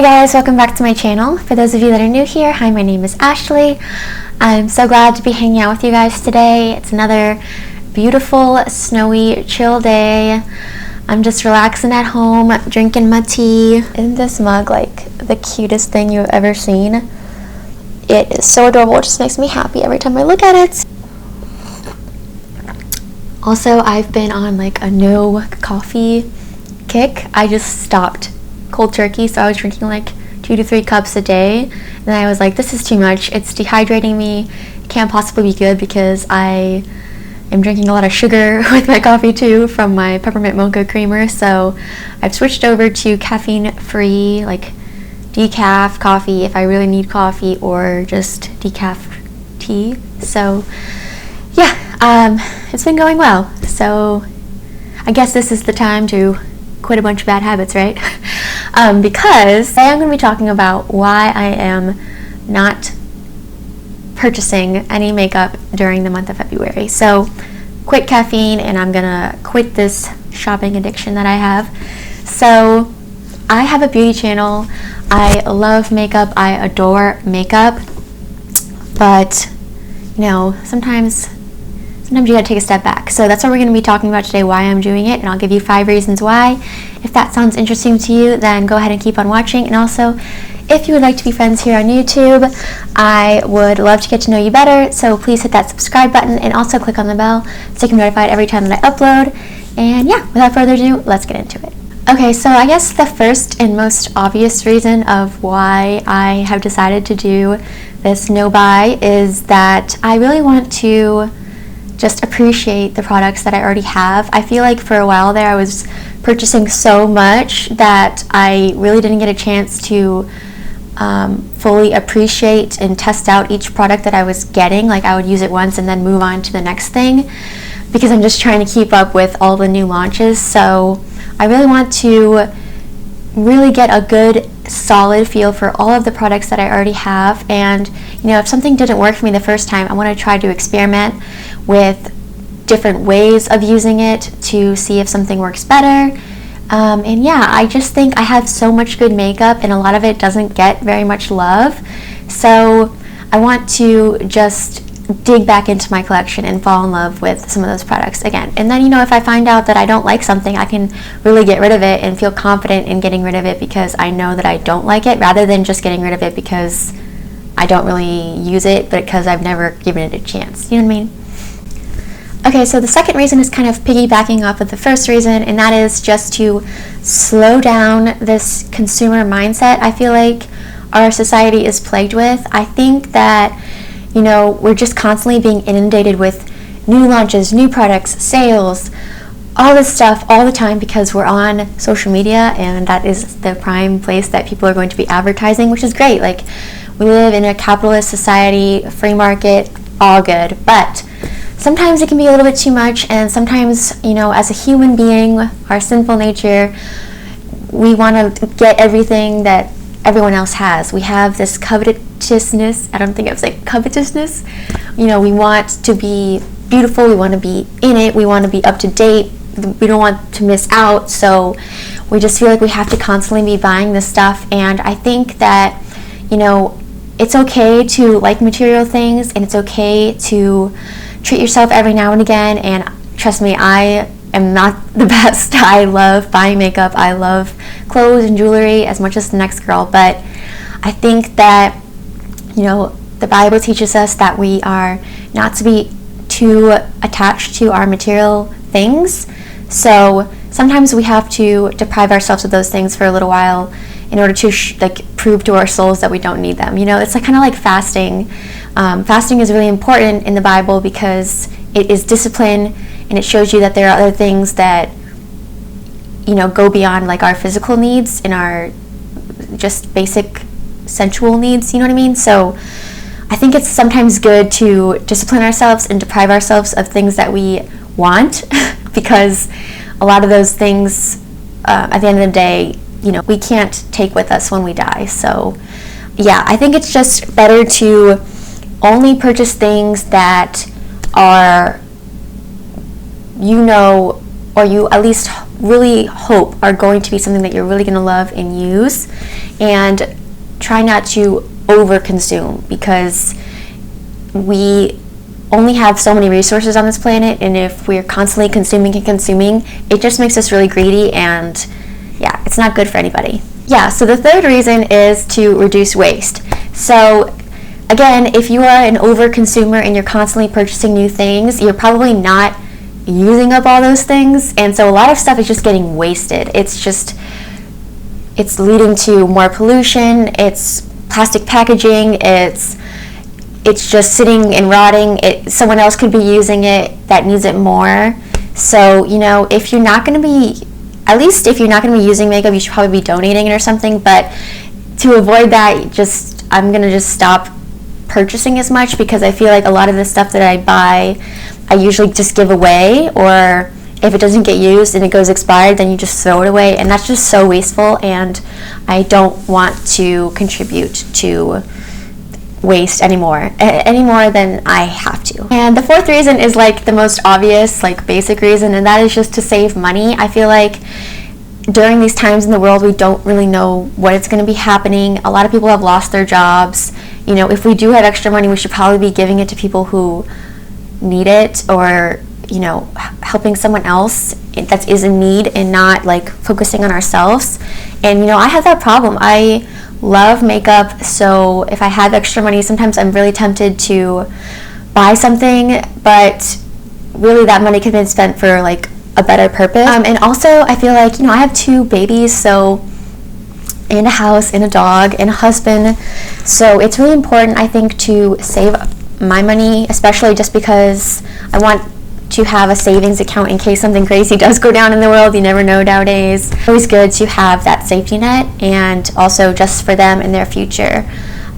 guys, welcome back to my channel. For those of you that are new here, hi, my name is Ashley. I'm so glad to be hanging out with you guys today. It's another beautiful, snowy, chill day. I'm just relaxing at home, drinking my tea. Isn't this mug like the cutest thing you've ever seen? It is so adorable. It just makes me happy every time I look at it. Also, I've been on like a no coffee kick. I just stopped cold turkey, so I was drinking like 2 to 3 cups a day, and then I was like, this is too much. It's dehydrating me. It can't possibly be good because I am drinking a lot of sugar with my coffee too from my peppermint mocha creamer. So I've switched over to caffeine-free, like decaf coffee if I really need coffee, or just decaf tea. So yeah, it's been going well. So I guess this is the time to quit a bunch of bad habits, right? Because today I'm going to be talking about why I am not purchasing any makeup during the month of February. So quit caffeine, and I'm going to quit this shopping addiction that I have. So I have a beauty channel. I love makeup. I adore makeup. But, you know, sometimes you gotta take a step back. So that's what we're gonna be talking about today, why I'm doing it, and I'll give you 5 reasons why. If that sounds interesting to you, then go ahead and keep on watching. And also, if you would like to be friends here on YouTube, I would love to get to know you better. So please hit that subscribe button and also click on the bell so you can be notified every time that I upload. And yeah, without further ado, let's get into it. Okay, so I guess the first and most obvious reason of why I have decided to do this no buy is that I really want to just appreciate the products that I already have. I feel like for a while there I was purchasing so much that I really didn't get a chance to fully appreciate and test out each product that I was getting. Like, I would use it once and then move on to the next thing because I'm just trying to keep up with all the new launches. So I really want to really get a good solid feel for all of the products that I already have. And you know, if something didn't work for me the first time, I want to try to experiment with different ways of using it to see if something works better. And yeah, I just think I have so much good makeup, and a lot of it doesn't get very much love. So I want to just dig back into my collection and fall in love with some of those products again. And then, you know, if I find out that I don't like something, I can really get rid of it and feel confident in getting rid of it because I know that I don't like it, rather than just getting rid of it because I don't really use it, but because I've never given it a chance. You know what I mean? Okay, so the second reason is kind of piggybacking off of the first reason, and that is just to slow down this consumer mindset I feel like our society is plagued with. I think that, you know, we're just constantly being inundated with new launches, new products, sales, all this stuff all the time because we're on social media, and that is the prime place that people are going to be advertising, which is great. Like, we live in a capitalist society, free market, all good. But sometimes it can be a little bit too much, and sometimes, you know, as a human being, our sinful nature, we want to get everything that everyone else has. We have this covetousness. I don't think I was saying covetousness. You know, we want to be beautiful. We want to be in it. We want to be up to date. We don't want to miss out. So we just feel like we have to constantly be buying this stuff. And I think that, you know, it's okay to like material things, and it's okay to treat yourself every now and again. And trust me, I am not the best. I love buying makeup. I love clothes and jewelry as much as the next girl. But I think that, you know, the Bible teaches us that we are not to be too attached to our material things. So sometimes we have to deprive ourselves of those things for a little while in order to prove to our souls that we don't need them. You know, it's like kind of like fasting. Fasting is really important in the Bible because it is discipline, and it shows you that there are other things that, you know, go beyond like our physical needs and our just basic sensual needs. You know what I mean? So I think it's sometimes good to discipline ourselves and deprive ourselves of things that we want because a lot of those things, at the end of the day, you know, we can't take with us when we die. So yeah, I think it's just better to only purchase things that are, you know, or you at least really hope are going to be something that you're really going to love and use, and try not to over consume, because we only have so many resources on this planet, and if we're constantly consuming, it just makes us really greedy, and yeah, it's not good for anybody. Yeah, so the third reason is to reduce waste. So again, if you are an over consumer and you're constantly purchasing new things, you're probably not using up all those things, and so a lot of stuff is just getting wasted. It's leading to more pollution, it's plastic packaging, it's just sitting and rotting. Someone else could be using it that needs it more. So, if you're not going to be, at least if you're not going to be using makeup, you should probably be donating it or something. But to avoid that, I'm going to just stop purchasing as much, because I feel like a lot of the stuff that I buy, I usually just give away, or if it doesn't get used and it goes expired, then you just throw it away, and that's just so wasteful, and I don't want to contribute to waste anymore than I have to. And the fourth reason is like the most obvious, like basic reason, and that is just to save money. I feel like during these times in the world, we don't really know what is going to be happening. A lot of people have lost their jobs. If we do have extra money, we should probably be giving it to people who need it, or helping someone else that is in need, and not like focusing on ourselves. And I have that problem. I love makeup, so if I have extra money, sometimes I'm really tempted to buy something, but really that money could have been spent for like a better purpose. And also I feel like I have 2 babies, and a house, and a dog, and a husband, so it's really important, I think, to save my money, especially just because I want to have a savings account in case something crazy does go down in the world. You never know nowadays. It's always good to have that safety net, and also just for them in their future.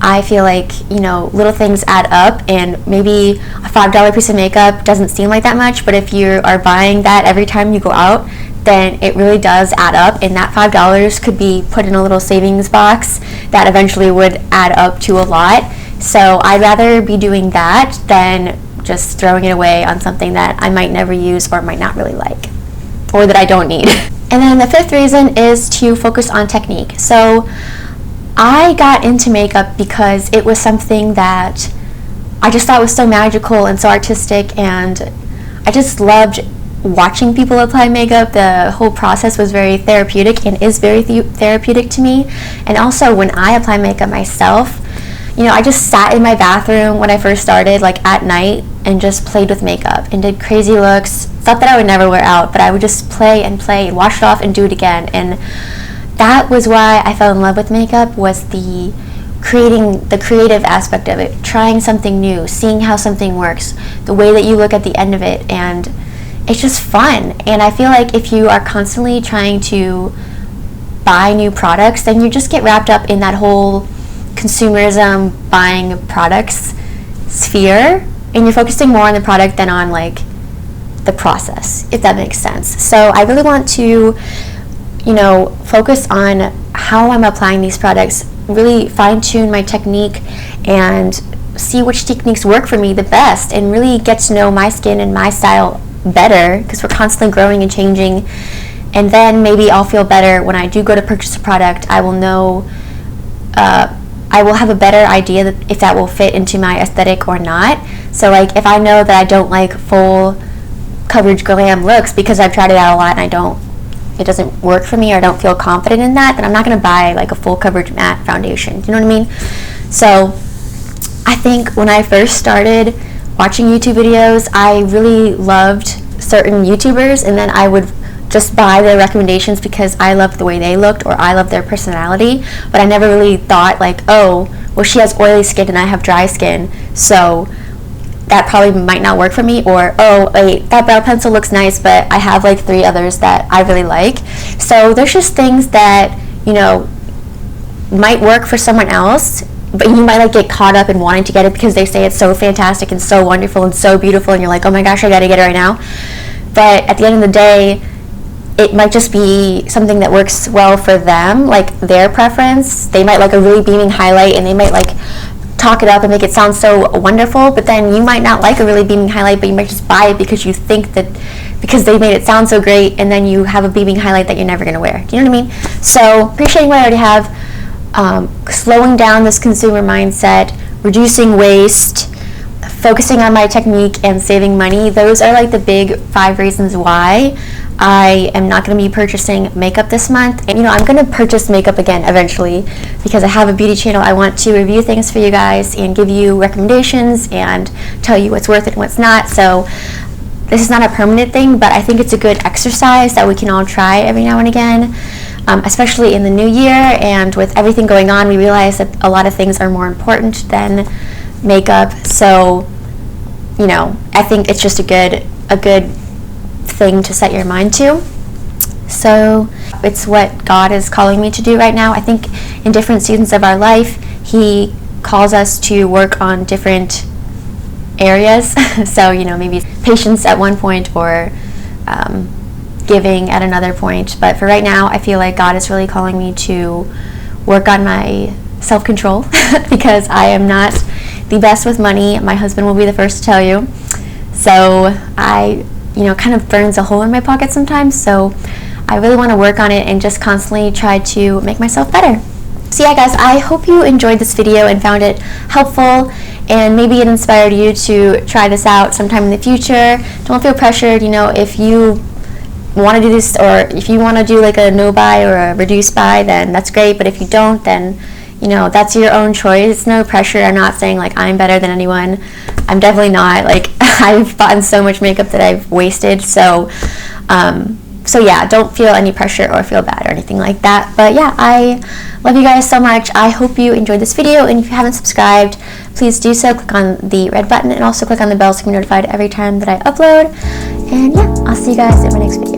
I feel like, little things add up, and maybe a $5 piece of makeup doesn't seem like that much, but if you are buying that every time you go out, then it really does add up, and that $5 could be put in a little savings box that eventually would add up to a lot. So I'd rather be doing that than just throwing it away on something that I might never use or might not really like, or that I don't need. And then the fifth reason is to focus on technique. So I got into makeup because it was something that I just thought was so magical and so artistic, and I just loved watching people apply makeup. The whole process was very therapeutic, and is very therapeutic to me. And also when I apply makeup myself, I just sat in my bathroom when I first started, like at night, and just played with makeup and did crazy looks, stuff that I would never wear out, but I would just play and wash it off and do it again. And that was why I fell in love with makeup, was the creative aspect of it, trying something new, seeing how something works, the way that you look at the end of it, and it's just fun. And I feel like if you are constantly trying to buy new products, then you just get wrapped up in that whole consumerism, buying products sphere, and you're focusing more on the product than on like the process, if that makes sense. So I really want to focus on how I'm applying these products, really fine-tune my technique, and see which techniques work for me the best, and really get to know my skin and my style better, because we're constantly growing and changing. And then maybe I'll feel better when I do go to purchase a product. I will know I will have a better idea that if that will fit into my aesthetic or not. So like if I know that I don't like full coverage glam looks because I've tried it out a lot and it doesn't work for me, or I don't feel confident in that, then I'm not going to buy like a full coverage matte foundation. You know what I mean? So I think when I first started watching YouTube videos, I really loved certain YouTubers, and then I would just buy their recommendations because I loved the way they looked, or I loved their personality. But I never really thought like, oh, well, she has oily skin and I have dry skin, so that probably might not work for me. Or, oh, wait, that brow pencil looks nice, but I have like 3 others that I really like. So there's just things that, might work for someone else, but you might like get caught up in wanting to get it because they say it's so fantastic and so wonderful and so beautiful, and you're like, oh my gosh, I gotta get it right now. But at the end of the day, it might just be something that works well for them, like their preference. They might like a really beaming highlight, and they might like talk it up and make it sound so wonderful, but then you might not like a really beaming highlight, but you might just buy it because you think that because they made it sound so great, and then you have a beaming highlight that you're never going to wear. Do you know what I mean? So appreciating what I already have, slowing down this consumer mindset, reducing waste, focusing on my technique, and saving money. Those are like the big 5 reasons why I am not going to be purchasing makeup this month. And I'm going to purchase makeup again eventually, because I have a beauty channel. I want to review things for you guys and give you recommendations and tell you what's worth it and what's not. So this is not a permanent thing, but I think it's a good exercise that we can all try every now and again, especially in the new year. And with everything going on, we realize that a lot of things are more important than makeup. So I think it's just a good thing to set your mind to. So it's what God is calling me to do right now. I think in different seasons of our life, He calls us to work on different areas. So maybe patience at one point, or giving at another point. But for right now, I feel like God is really calling me to work on my self-control because I am not the best with money. My husband will be the first to tell you. So I kind of burns a hole in my pocket sometimes. So I really want to work on it and just constantly try to make myself better. So yeah, guys, I hope you enjoyed this video and found it helpful, and maybe it inspired you to try this out sometime in the future. Don't feel pressured. If you want to do this, or if you want to do like a no buy or a reduced buy, then that's great. But if you don't, then that's your own choice. No pressure. I'm not saying like I'm better than anyone. I'm definitely not. Like I've bought so much makeup that I've wasted. So yeah, don't feel any pressure or feel bad or anything like that. But yeah, I love you guys so much. I hope you enjoyed this video, and if you haven't subscribed, please do so. Click on the red button and also click on the bell so you can be notified every time that I upload. And yeah, I'll see you guys in my next video.